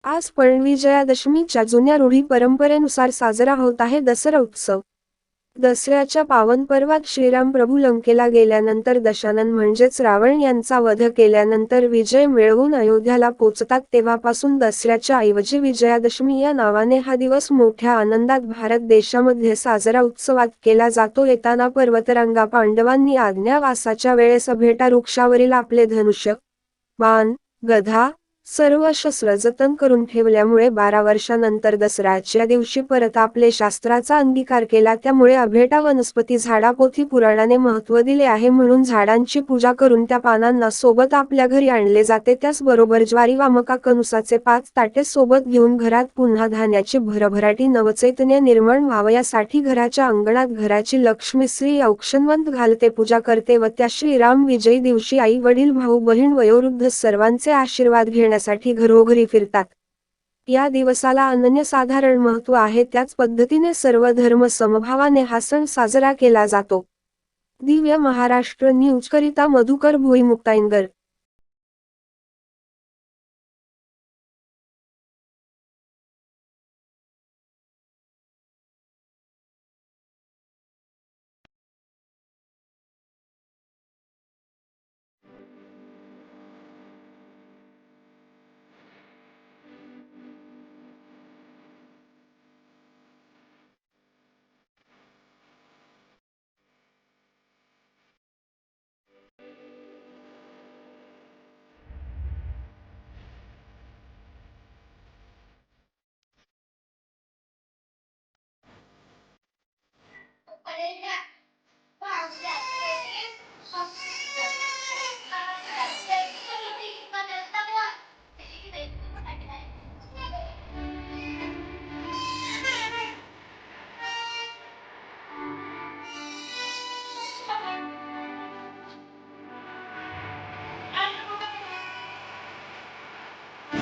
आज विजयादशमीच्या जुन्या रूढी परंपरेनुसार साजरा होत आहे दसरा उत्सव. दसऱ्याच्या पावन पर्वात श्रीराम प्रभू लंकेला गेल्यानंतर दशानन म्हणजेच रावण यांचा वध केल्यानंतर विजय मिळवून अयोध्याला पोचतात तेव्हापासून दसऱ्याच्या ऐवजी विजयादशमी या नावाने हा दिवस मोठ्या आनंदात भारत देशामध्ये साजरा उत्सवात केला जातो. येताना पर्वतरांगा पांडवांनी अज्ञातवासाच्या वेळेस अभेटा वृक्षावरील आपले धनुष्य, बाण, गदा, सर्व शस्त्र जतन करून ठेवल्यामुळे 12 वर्षांनंतर दसऱ्याच्या दिवशी परत आपले शास्त्राचा अंगीकार केला. त्यामुळे अभेटा वनस्पती झाडापोथी पुराणाने महत्त्व दिले आहे. म्हणून झाडांची पूजा करून त्या पानांना सोबत आपल्या घरी आणले जाते. त्याचबरोबर ज्वारी वा मका कणसाचे 5 ताटे सोबत घेऊन घरात पुन्हा धान्याची भरभराटी नवचैतन्य निर्माण व्हावं यासाठी घराच्या अंगणात घराची लक्ष्मी स्त्री औक्षणवंत घालते, पूजा करते व त्या श्रीराम विजयी दिवशी आई वडील भाऊ बहीण वयोवृद्ध सर्वांचे आशीर्वाद घेण्यासाठी घरोघरी फिरतात. या दिवसाला अनन्यसाधारण महत्त्व आहे. त्याच पद्धतीने सर्व धर्म समभावाने हा सण साजरा केला जातो. दिव्य महाराष्ट्र न्यूज करिता मधुकर भोईमुक्ताईनगर.